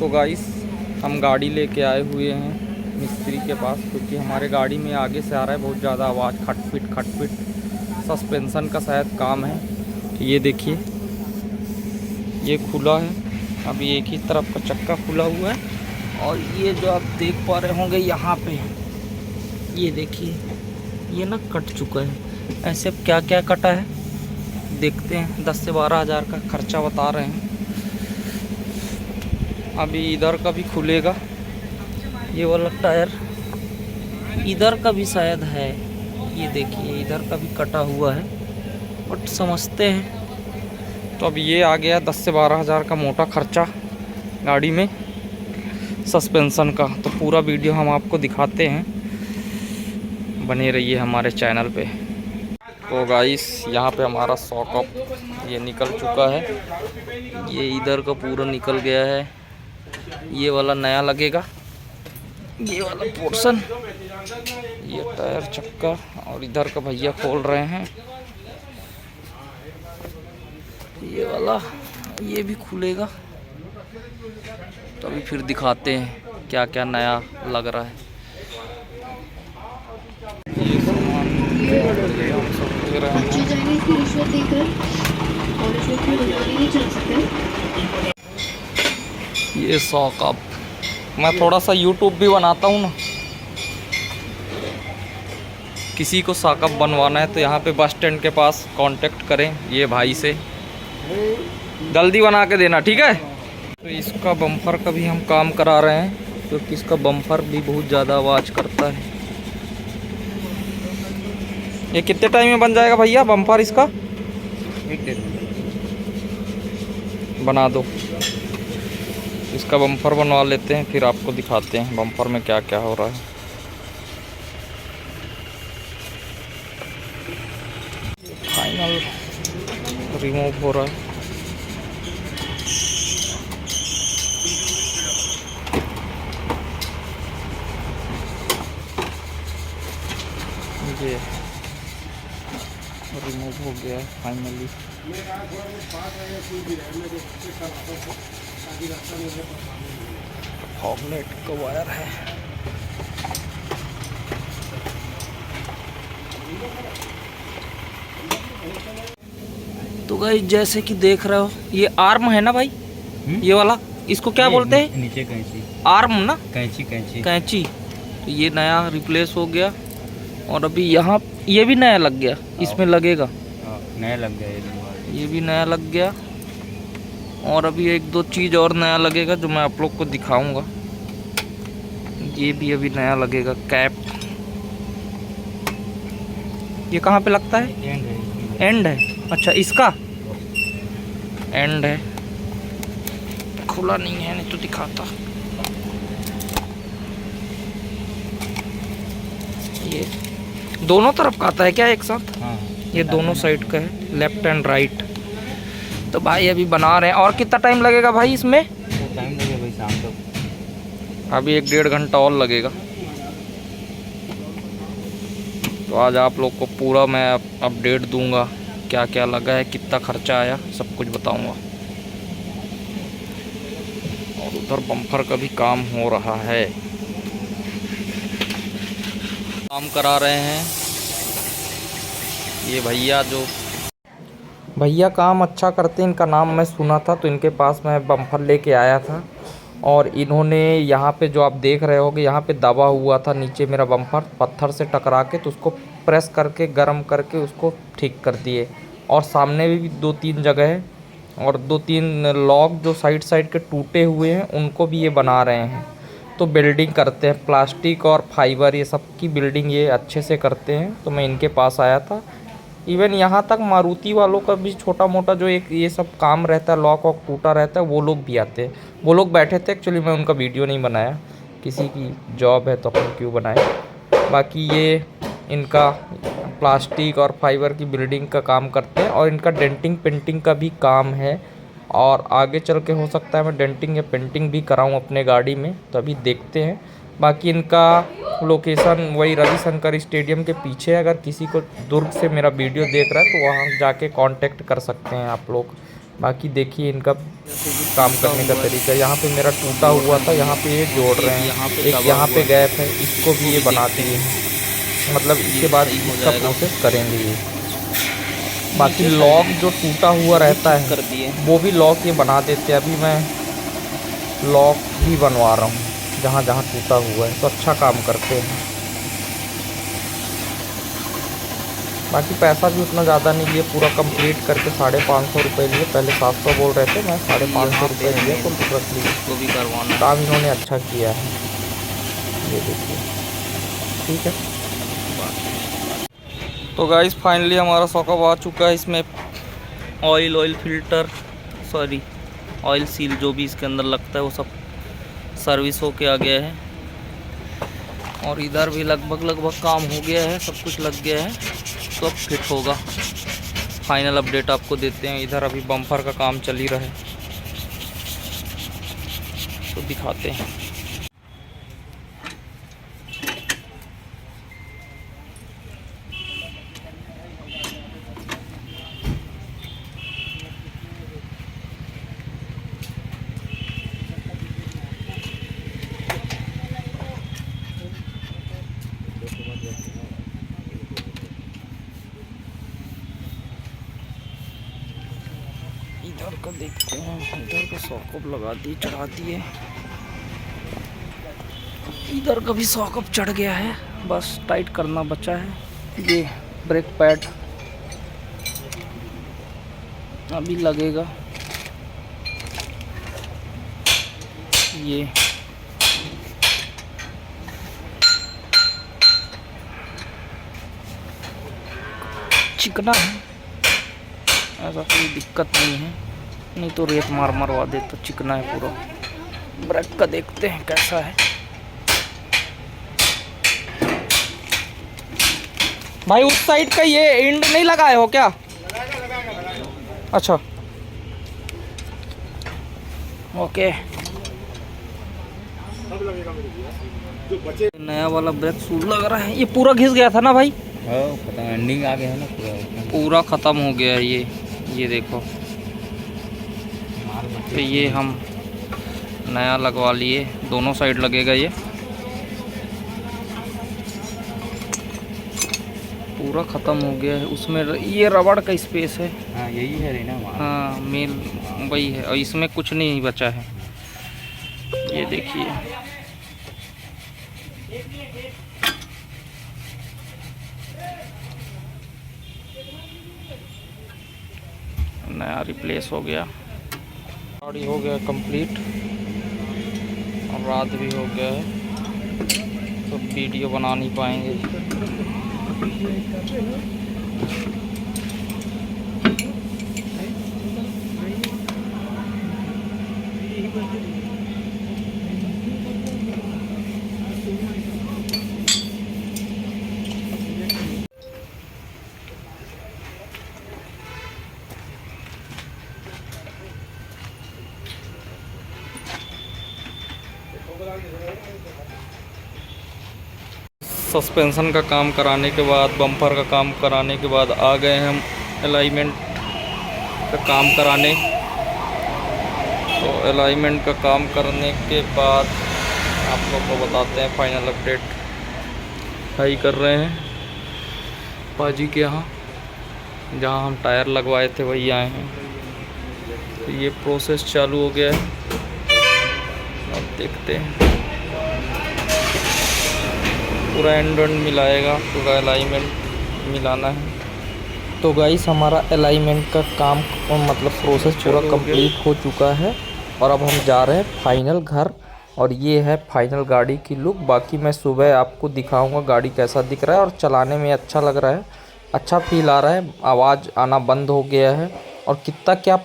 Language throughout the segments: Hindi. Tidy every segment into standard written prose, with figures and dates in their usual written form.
तो गाइस हम गाड़ी लेके आए हुए हैं मिस्त्री के पास, क्योंकि हमारे गाड़ी में आगे से आ रहा है बहुत ज़्यादा आवाज़, खटपिट सस्पेंशन का शायद काम है। तो ये देखिए ये खुला है, अभी एक ही तरफ का चक्का खुला हुआ है। और ये जो आप देख पा रहे होंगे यहाँ पे, ये देखिए ये ना कट चुका है। ऐसे अब क्या क्या कटा है देखते हैं। 10 से 12 हज़ार का खर्चा बता रहे हैं। अभी इधर का भी खुलेगा, ये वाला टायर इधर का भी शायद है। ये देखिए इधर का भी कटा हुआ है, बट समझते हैं। तो अब ये आ गया 10 से 12 हज़ार का मोटा खर्चा गाड़ी में सस्पेंशन का। तो पूरा वीडियो हम आपको दिखाते हैं, बने रहिए हमारे चैनल पे। तो गाइस यहाँ पे हमारा सॉकअप ये निकल चुका है, ये इधर का पूरा निकल गया है। ये वाला नया लगेगा, ये वाला पोर्शन, ये टायर चक्का, और इधर का भैया खोल रहे हैं ये वाला, ये भी खुलेगा। तो अभी फिर दिखाते हैं क्या क्या नया लग रहा है। ये सामान हम सब दे रहे हैं। ये सॉकअप मैं थोड़ा सा यूट्यूब भी बनाता हूँ ना, किसी को सॉकअप बनवाना है तो यहाँ पे बस स्टैंड के पास कांटेक्ट करें ये भाई से, जल्दी बना के देना, ठीक है। तो इसका बम्पर का भी हम काम करा रहे हैं, क्योंकि इसका बम्पर भी बहुत ज़्यादा आवाज़ करता है। ये कितने टाइम में बन जाएगा भैया बम्पर इसका? बना दो, इसका बम्पर बनवा लेते हैं, फिर आपको दिखाते हैं बम्पर में क्या क्या हो रहा है। फाइनल रिमूव हो रहा है। ये रिमूव हो गया है फाइनली। हॉगलेट का वायर है। तो गाइस जैसे कि देख रहे हो, ये आर्म है ना भाई, ये वाला इसको क्या बोलते हैं? नीचे कैंची, आर्म ना, कैंची। तो ये नया रिप्लेस हो गया, और अभी यहाँ ये भी नया लग गया, इसमें लगेगा, नया लग गया, ये भी नया लग गया। और अभी एक दो चीज़ और नया लगेगा जो मैं आप लोग को दिखाऊंगा। ये भी अभी नया लगेगा, कैप। ये कहाँ पे लगता है? एंड है, अच्छा इसका एंड है, खुला नहीं है, नहीं तो दिखाता। ये दोनों तरफ का आता है क्या एक साथ? हाँ, ये दोनों साइड का है, लेफ्ट एंड राइट। तो भाई अभी बना रहे हैं। और कितना टाइम लगेगा भाई इसमें? टाइम लगेगा भाई शाम तक। अभी 1-1.5 घंटा और लगेगा। तो आज आप लोग को पूरा मैं अपडेट दूंगा, क्या क्या लगा है, कितना खर्चा आया, सब कुछ बताऊंगा। और उधर बम्पर का भी काम हो रहा है, काम करा रहे हैं ये भैया। जो भैया काम अच्छा करते हैं, इनका नाम मैं सुना था, तो इनके पास मैं बम्पर लेके आया था। और इन्होंने यहाँ पे जो आप देख रहे होगे, यहाँ पे दबा हुआ था नीचे मेरा बम्पर पत्थर से टकरा के, तो उसको प्रेस करके गर्म करके उसको ठीक कर दिए। और सामने भी 2-3 जगह है, और 2-3 लॉक जो साइड के टूटे हुए हैं उनको भी ये बना रहे हैं। तो बिल्डिंग करते हैं, प्लास्टिक और फाइबर ये सब की बिल्डिंग ये अच्छे से करते हैं। तो मैं इनके पास आया था। इवन यहाँ तक मारुति वालों का भी छोटा मोटा जो एक ये सब काम रहता है, लॉक वॉक टूटा रहता है, वो लोग भी आते हैं। वो लोग बैठे थे, एक्चुअली मैं उनका वीडियो नहीं बनाया, किसी की जॉब है तो अपन क्यों बनाए। बाकी ये इनका प्लास्टिक और फाइबर की बिल्डिंग का काम करते हैं, और इनका डेंटिंग पेंटिंग का भी काम है। और आगे चल के हो सकता है मैं डेंटिंग या पेंटिंग भी कराऊँ अपने गाड़ी में, तो अभी देखते हैं। बाकी इनका लोकेशन वही रविशंकर स्टेडियम के पीछे है। अगर किसी को दुर्ग से मेरा वीडियो देख रहा है तो वहाँ जाके कांटेक्ट कर सकते हैं आप लोग। बाकी देखिए इनका काम करने का तरीका। यहाँ पे मेरा टूटा हुआ था, यहाँ पे ये जोड़ रहे हैं, एक यहाँ पे गैप है, इसको भी ये बना दिए हैं। मतलब इसके बाद इसका प्रोसेस करेंगे ये। बाकी लॉक जो टूटा हुआ रहता है वो भी लॉक ये बना देते हैं। अभी मैं लॉक भी बनवा रहा हूँ जहाँ जहाँ टूटा हुआ है, तो अच्छा काम करते हैं। बाकी पैसा भी उतना ज़्यादा नहीं लिए, पूरा कंप्लीट करके 550 रुपये लिए। पहले 700 बोल रहे थे, मैं 550 रुपये लिए तो रख लिए। तो भी करवाना काम इन्होंने अच्छा किया है, ये देखिए। ठीक है, तो गाइस फाइनली हमारा सॉकअप आ चुका है। इसमें ऑयल फिल्टर ऑयल सील जो भी इसके अंदर लगता है वो सब सर्विस होके आ गया है। और इधर भी लगभग काम हो गया है, सब कुछ लग गया है, तो अब फिट होगा। फाइनल अपडेट आपको देते हैं। इधर अभी बम्पर का काम चल ही रहा है, तो दिखाते हैं। इधर का देखते हैं, इधर का सॉकअप लगा दिए, चढ़ा दिए। इधर का भी सॉकअप चढ़ गया है, बस टाइट करना बचा है। ये ब्रेक पैड अभी लगेगा। ये चिकना है, ऐसा कोई दिक्कत नहीं है, नहीं तो रेत मरवा दे। तो चिकना है पूरा। ब्रेक का देखते हैं कैसा है। भाई उस साइड का ये एंड नहीं लगाए हो क्या? अच्छा, ओके। नया वाला ब्रेक शूज लग रहा है। ये पूरा घिस गया था ना भाई? खत्म, एंडिंग आ गया है ना, पूरा ख़त्म हो गया है ये देखो। तो ये हम नया लगवा लिए, दोनों साइड लगेगा ये। पूरा ख़त्म हो गया है। उसमें ये रबड़ का स्पेस है। हाँ यही है ना। हाँ मेल वही है, और इसमें कुछ नहीं बचा है। ये देखिए, नया रिप्लेस हो गया। गाड़ी हो गया कंप्लीट, और रात भी हो गया है, तो वीडियो बना नहीं पाएंगे। सस्पेंशन का काम कराने के बाद, बम्पर का काम कराने के बाद आ गए हम अलाइनमेंट का काम कराने। तो अलाइनमेंट का काम करने के बाद आप लोग को बताते हैं फाइनल अपडेट। हाई कर रहे हैं पाजी के यहाँ, जहाँ हम टायर लगवाए थे वही आए हैं। तो ये प्रोसेस चालू हो गया है, अब देखते हैं। पूरा एंड मिलाएगा, पूरा अलाइनमेंट मिलाना है। तो गाइस हमारा अलाइनमेंट का काम मतलब प्रोसेस पूरा कंप्लीट हो चुका है, और अब हम जा रहे हैं फाइनल घर। और ये है फाइनल गाड़ी की लुक। बाकी मैं सुबह आपको दिखाऊंगा गाड़ी कैसा दिख रहा है, और चलाने में अच्छा लग रहा है, अच्छा फील आ रहा है। आवाज़ आना बंद हो गया है, और कितना क्या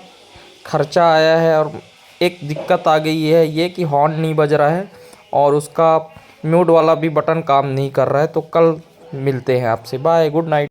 खर्चा आया है। और एक दिक्कत आ गई है ये कि हॉर्न नहीं बज रहा है, और उसका म्यूट वाला भी बटन काम नहीं कर रहा है। तो कल मिलते हैं आपसे, बाय, गुड नाइट।